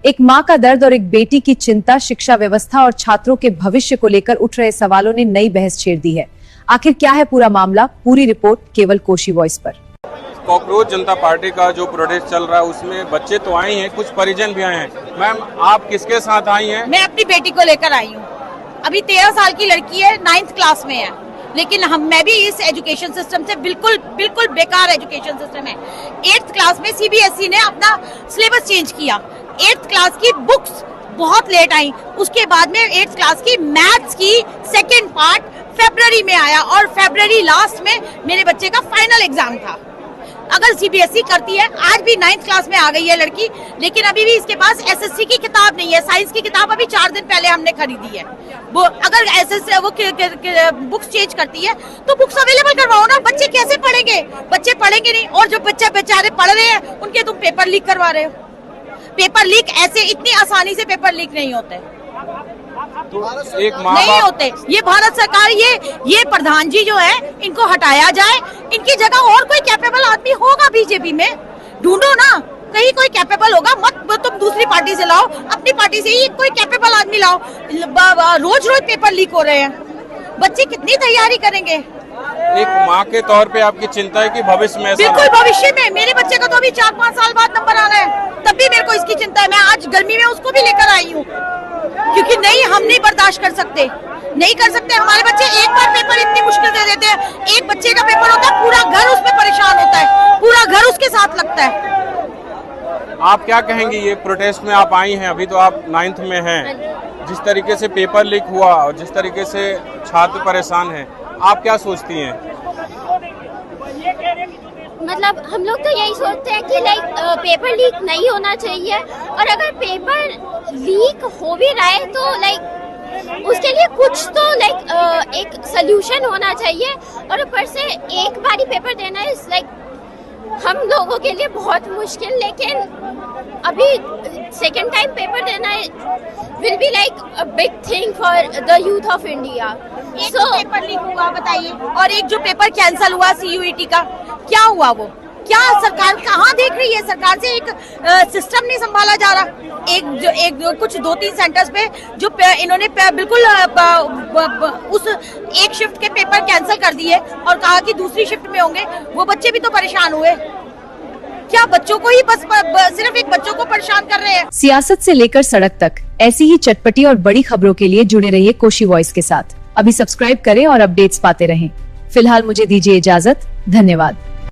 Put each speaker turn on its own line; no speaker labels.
एक मां का दर्द और एक बेटी की चिंता, शिक्षा व्यवस्था और छात्रों के भविष्य को लेकर उठ रहे सवालों ने नई बहस छेड़ दी है। आखिर क्या है पूरा मामला? पूरी रिपोर्ट केवल कोशी वॉइस पर।
कॉकरोच जनता पार्टी का जो प्रोटेस्ट चल रहा है उसमें बच्चे तो आए हैं, कुछ परिजन भी आए हैं। मैम, आप किसके साथ आई हैं?
मैं अपनी बेटी को लेकर आई हूँ। अभी 13 साल की लड़की है, 9th क्लास में है, लेकिन मैं भी इस एजुकेशन सिस्टम से बिल्कुल बेकार एजुकेशन सिस्टम है। 8th क्लास में CBSE ने अपना सिलेबस चेंज किया। 8th क्लास की बुक्स बहुत लेट आई। उसके बाद में 8th क्लास की मैथ्स की सेकेंड पार्ट फरवरी में आया और फरवरी लास्ट में मेरे बच्चे का फाइनल एग्जाम था। अगर CBSE करती है, आज भी 9th क्लास में आ गई है लड़की, लेकिन अभी भी इसके पास SSC की किताब नहीं है। साइंस की किताब अभी 4 दिन पहले हमने खरीदी है। वो अगर SSC वो बुक्स चेंज करती है तो बुक्स अवेलेबल करवाओ ना। बच्चे कैसे पढ़ेंगे? बच्चे पढ़ेंगे नहीं। और जो बच्चे बेचारे पढ़ रहे हैं उनके तुम पेपर लीक करवा रहे हो। पेपर लीक ऐसे इतनी आसानी से पेपर लीक नहीं होते,
तो एक
नहीं होते। ये भारत सरकार, ये प्रधान जी जो है, इनको हटाया जाए। इनकी जगह और कोई कैपेबल आदमी होगा बीजेपी में, ढूंढो ना। कहीं कोई कैपेबल होगा, मत तुम दूसरी पार्टी से लाओ, अपनी पार्टी से ही कोई कैपेबल आदमी लाओ। रोज पेपर लीक हो रहे हैं, बच्चे कितनी तैयारी करेंगे?
एक माँ के तौर पे आपकी चिंता है कि भविष्य में?
बिल्कुल, भविष्य में। मेरे बच्चे का तो अभी 4-5 साल बाद नंबर आना है, तब भी मेरे को इसकी चिंता है। मैं आज गर्मी में उसको भी लेकर आई हूँ, क्योंकि नहीं, हम नहीं बर्दाश्त कर सकते, नहीं कर सकते। हमारे बच्चे एक बार पेपर इतनी मुश्किल दे देते हैं। एक बच्चे का पेपर होता है, पूरा घर उसमें परेशान होता है, पूरा घर उसके साथ लगता है।
आप क्या कहेंगी? ये प्रोटेस्ट में आप आई हैं, अभी तो आप 9th में हैं। जिस तरीके से पेपर लीक हुआ और जिस तरीके से छात्र परेशान हैं, आप क्या सोचती हैं?
मतलब हम लोग तो यही सोचते हैं कि पेपर लीक नहीं होना चाहिए, और अगर पेपर लीक हो भी रहा है तो उसके लिए कुछ तो एक सोल्यूशन होना चाहिए। और ऊपर से एक बारी पेपर देना इज हम लोगों के लिए बहुत मुश्किल, लेकिन अभी सेकेंड टाइम पेपर देना will be a big thing for the youth of India.
एक पेपर लीक हुआ, बताइए, और एक जो पेपर कैंसिल हुआ CUET का, क्या हुआ? वो क्या सरकार कहाँ देख रही है? सरकार से एक सिस्टम नहीं संभाला जा रहा। कुछ 2-3 सेंटर्स पे जो इन्होंने बिल्कुल उस एक शिफ्ट के पेपर कैंसिल कर दिए और कहा कि दूसरी शिफ्ट में होंगे। वो बच्चे भी तो परेशान हुए। क्या बच्चों को ही बस सिर्फ एक बच्चों को परेशान कर रहे हैं?
सियासत से लेकर सड़क तक ऐसी ही चटपटी और बड़ी खबरों के लिए जुड़े रहिए कोशी वॉइस के साथ। अभी सब्सक्राइब करें और अपडेट्स पाते रहें। फिलहाल मुझे दीजिए इजाजत। धन्यवाद।